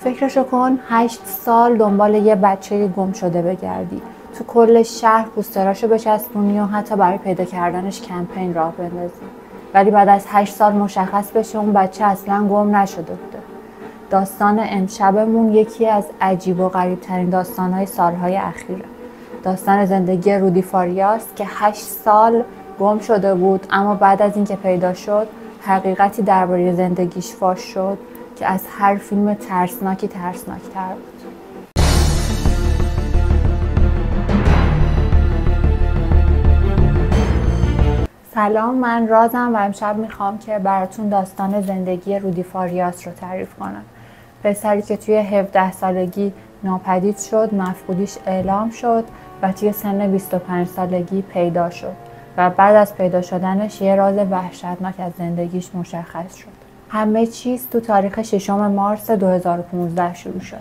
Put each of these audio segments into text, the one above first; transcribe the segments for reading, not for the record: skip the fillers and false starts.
فکرشو کن 8 سال دنبال یه بچه گم شده بگردی، تو کل شهر پوستراشو بچسبونی و حتی برای پیدا کردنش کمپین راه بندازی، ولی بعد از 8 سال مشخص بشه اون بچه اصلا گم نشده بوده. داستان امشبمون یکی از عجیب و غریب ترین داستانهای سالهای اخیره. داستان زندگی رودی فاریاس که 8 سال گم شده بود، اما بعد از اینکه پیدا شد حقیقتی درباره زندگیش فاش شد که از هر فیلم ترسناکتر بود. سلام، من رازم و امشب میخوام که براتون داستان زندگی رودی فاریاس رو تعریف کنم. پسری که توی 17 سالگی ناپدید شد، مفقودیش اعلام شد و توی سن 25 سالگی پیدا شد و بعد از پیدا شدنش یه راز وحشتناک از زندگیش مشخص شد. همه چیز تو تاریخ 6 مارس 2015 شروع شد.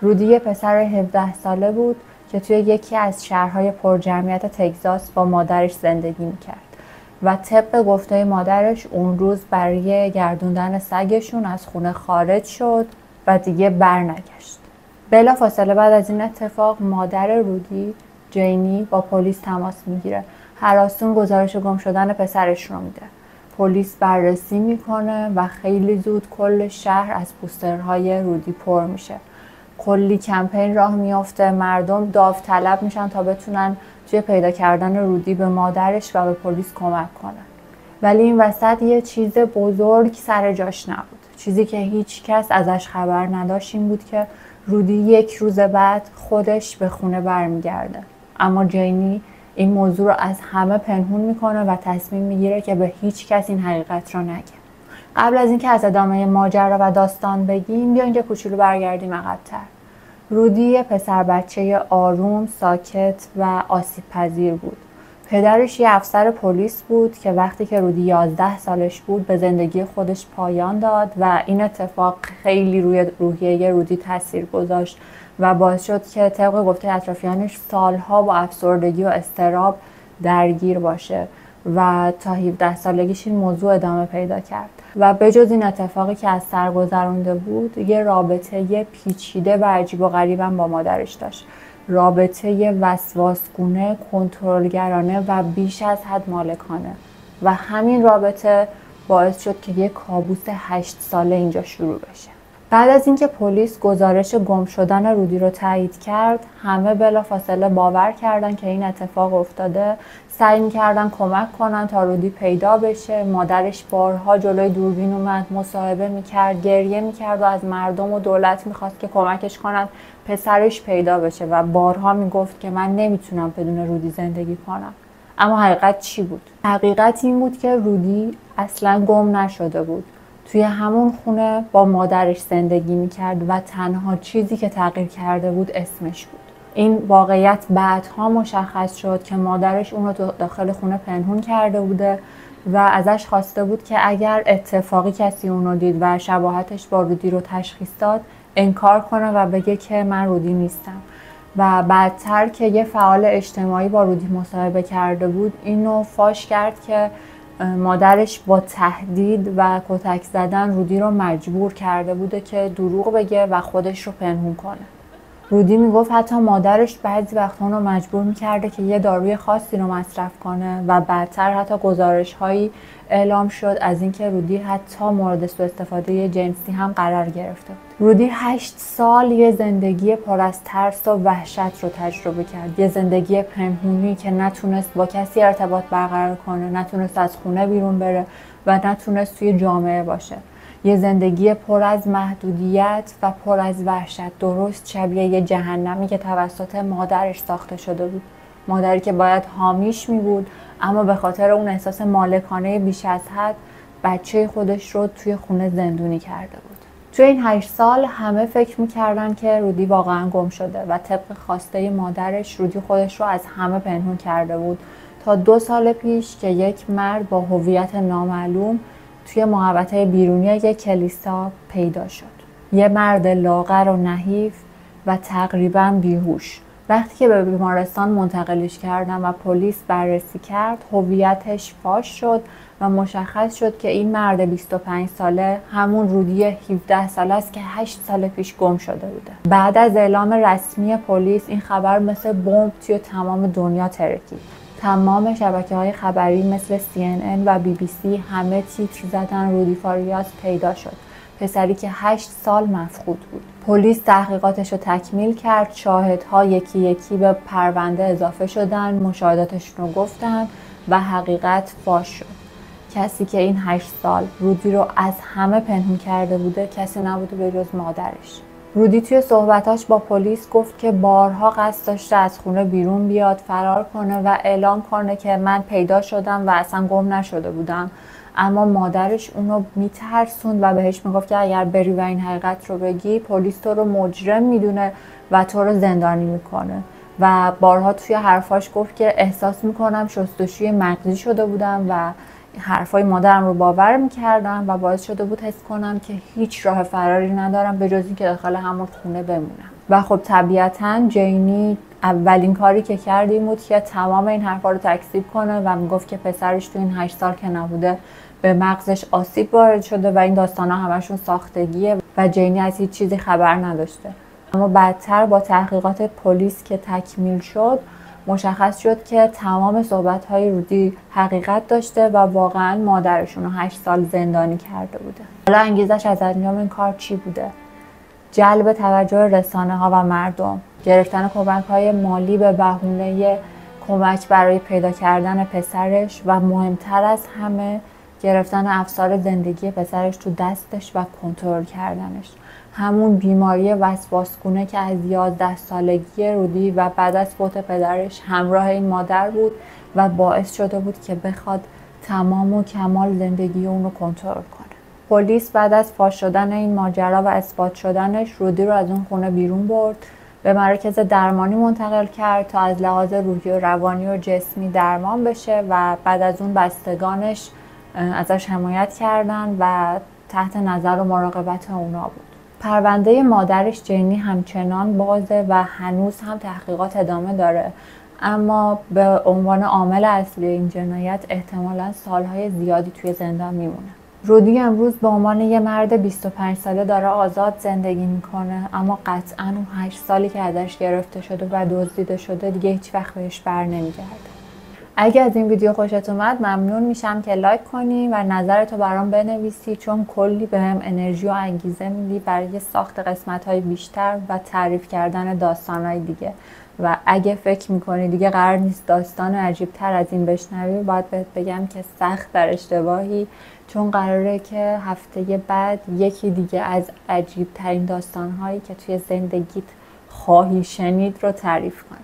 رودی یه پسر 17 ساله بود که توی یکی از شهرهای پرجمعیت تگزاس با مادرش زندگی میکرد و طبق گفته مادرش اون روز برای گردوندن سگشون از خونه خارج شد و دیگه برنگشت. بلافاصله بعد از این اتفاق مادر رودی، جینی، با پلیس تماس میگیره. هراسون گزارش گم شدن پسرش رو میده. پلیس بررسی میکنه و خیلی زود کل شهر از پوسترهای رودی پر میشه. کلی کمپین راه میافته، مردم داوطلب میشن تا بتونن توی پیدا کردن رودی به مادرش و به پلیس کمک کنن. ولی این وسط یه چیز بزرگ سر جاش نبود. چیزی که هیچ کس ازش خبر نداشت این بود که رودی یک روز بعد خودش به خونه برمیگرده. اما جینی این موضوع رو از همه پنهون میکنه و تصمیم میگیره که به هیچ کس این حقیقت رو نگه. قبل از اینکه از ادامه ماجرا و داستان بگیم، بیاین یه کوچولو برگردیم عقب‌تر. رودی پسر بچه آروم، ساکت و آسیب پذیر بود. پدرش یه افسر پلیس بود که وقتی که رودی 11 سالش بود به زندگی خودش پایان داد و این اتفاق خیلی روی روحیه رودی تاثیر گذاشت و باعث شد که طبق گفته اطرافیانش سالها با افسردگی و اضطراب درگیر باشه و تا 17 سالگیش این موضوع ادامه پیدا کرد. و بجز این اتفاقی که از سر گذرونده بود، یه رابطه پیچیده و عجیب و غریبم با مادرش داشت. رابطه وسواسگونه، کنترلگرانه و بیش از حد مالکانه. و همین رابطه باعث شد که یه کابوس 8 ساله اینجا شروع بشه. بعد از اینکه پلیس گزارش گم شدن رودی رو تایید کرد، همه بلافاصله باور کردن که این اتفاق افتاده. سعی می‌کردن کمک کنن تا رودی پیدا بشه. مادرش بارها جلوی دوربین اومد، مصاحبه می‌کرد، گریه می‌کرد و از مردم و دولت می‌خواست که کمکش کنن پسرش پیدا بشه و بارها میگفت که من نمیتونم بدون رودی زندگی کنم. اما حقیقت چی بود؟ حقیقت این بود که رودی اصلاً گم نشده بود. توی همون خونه با مادرش زندگی میکرد و تنها چیزی که تغییر کرده بود اسمش بود. این واقعیت بعدها مشخص شد که مادرش اون رو داخل خونه پنهون کرده بوده و ازش خواسته بود که اگر اتفاقی کسی اون رو دید و شباهتش با رودی رو تشخیص داد انکار کنه و بگه که من رودی نیستم. و بعدتر که یه فعال اجتماعی با رودی مصاحبه کرده بود اینو فاش کرد که مادرش با تهدید و کتک زدن رودی رو مجبور کرده بوده که دروغ بگه و خودش رو پنهون کنه. رودی میگفت حتی مادرش بعضی وقتا اون رو مجبور میکرده که یه داروی خاصی رو مصرف کنه و بعدتر حتی گزارش هایی اعلام شد از اینکه رودی حتی مورد سوء استفاده جنسی هم قرار گرفته. رودی 8 سال یه زندگی پر از ترس و وحشت رو تجربه کرد. یه زندگی پنهونی که نتونست با کسی ارتباط برقرار کنه، نتونست از خونه بیرون بره و نتونست توی جامعه باشه. یه زندگی پر از محدودیت و پر از وحشت، درست شبیه یه جهنمی که توسط مادرش ساخته شده بود. مادری که باید حامیش می بود اما به خاطر اون احساس مالکانه بیش از حد بچه خودش رو توی خونه زندونی کرده بود. توی این 8 سال همه فکر می‌کردن که رودی واقعا گم شده و طبق خواسته مادرش رودی خودش رو از همه پنهون کرده بود تا 2 سال پیش که یک مرد با هویت نامعلوم توی محوطه بیرونی یک کلیسا پیدا شد. یه مرد لاغر و نحیف و تقریباً بیهوش وقتی که به بیمارستان منتقلش کردن و پلیس بررسی کرد، هویتش فاش شد و مشخص شد که این مرد 25 ساله همون رودی 17 ساله است که 8 سال پیش گم شده بوده. بعد از اعلام رسمی پلیس این خبر مثل بمب توی تمام دنیا ترکید. تمام شبکه‌های خبری مثل CNN و BBC همه تیتر زدن رودی فاریاس پیدا شد. پسری که 8 سال مفقود بود. پلیس تحقیقاتش رو تکمیل کرد، شاهدها یکی یکی به پرونده اضافه شدن، مشاهداتشون رو گفتن و حقیقت فاش شد. کسی که این 8 سال رودی رو از همه پنهون کرده بوده کسی نبوده به جز مادرش. رودی توی صحبتاش با پلیس گفت که بارها قصد داشته از خونه بیرون بیاد، فرار کنه و اعلام کنه که من پیدا شدم و اصلا گم نشده بودم، اما مادرش اونو میترسوند و بهش میگفت که اگر بری و این حقیقت رو بگی پلیس تو رو مجرم میدونه و تو رو زندانی میکنه. و بارها توی حرفاش گفت که احساس میکنم شستشوی مغزی شده بودم و حرفای مادرم رو باور میکردم و باعث شده بود حس کنم که هیچ راه فراری ندارم به جز این که داخل همون خونه بمونم. و خب طبیعتاً جینی اولین کاری که کرد این بود که تمام این حرفا رو تکذیب کنه و میگفت که پسرش تو این 8 سال که نبوده به مغزش آسیب وارد شده و این داستانا همشون ساختگیه و جینی از هیچ چیزی خبر نداشته. اما بعدتر با تحقیقات پلیس که تکمیل شد مشخص شد که تمام صحبت‌های رودی حقیقت داشته و واقعاً مادرشون رو 8 سال زندانی کرده بوده. حالا انگیزش از انجام این کار چی بوده؟ جلب توجه رسانه‌ها و مردم، گرفتن کمک‌های مالی به بهونه کمک برای پیدا کردن پسرش و مهمتر از همه گرفتن افسار زندگی پسرش تو دستش و کنترل کردنش. همون بیماری وسواسگونه که از 11 سالگی رودی و بعد از فوت پدرش همراه این مادر بود و باعث شده بود که بخواد تمام و کمال زندگی اونو کنترل کنه. پلیس بعد از فاش شدن این ماجرا و اثبات شدنش رودی رو از اون خونه بیرون برد، به مراکز درمانی منتقل کرد تا از لحاظ روحی و روانی و جسمی درمان بشه و بعد از اون بستگانش ازش حمایت کردن و تحت نظر و مراقبت اونا بود. پرونده مادرش جینی همچنان بازه و هنوز هم تحقیقات ادامه داره، اما به عنوان عامل اصلی این جنایت احتمالاً سالهای زیادی توی زندان میمونه. رودی امروز به عنوان یه مرد 25 ساله داره آزاد زندگی میکنه، اما قطعاً اون 8 سالی که ازش گرفته شده و دزدیده شده دیگه هیچ وقت بهش بر نمیگرده. اگه از این ویدیو خوشت اومد ممنون میشم که لایک کنی و نظرتو برام بنویسی، چون کلی بهم انرژی و انگیزه میدی برای ساخت قسمت‌های بیشتر و تعریف کردن داستان‌های دیگه. و اگه فکر میکنی دیگه قرار نیست داستان عجیب‌تر از این بشنوی، باید بهت بگم که سخت در اشتباهی، چون قراره که هفته بعد یکی دیگه از عجیب‌ترین داستان‌هایی که توی زندگیت خواهی شنید رو تعریف کنم.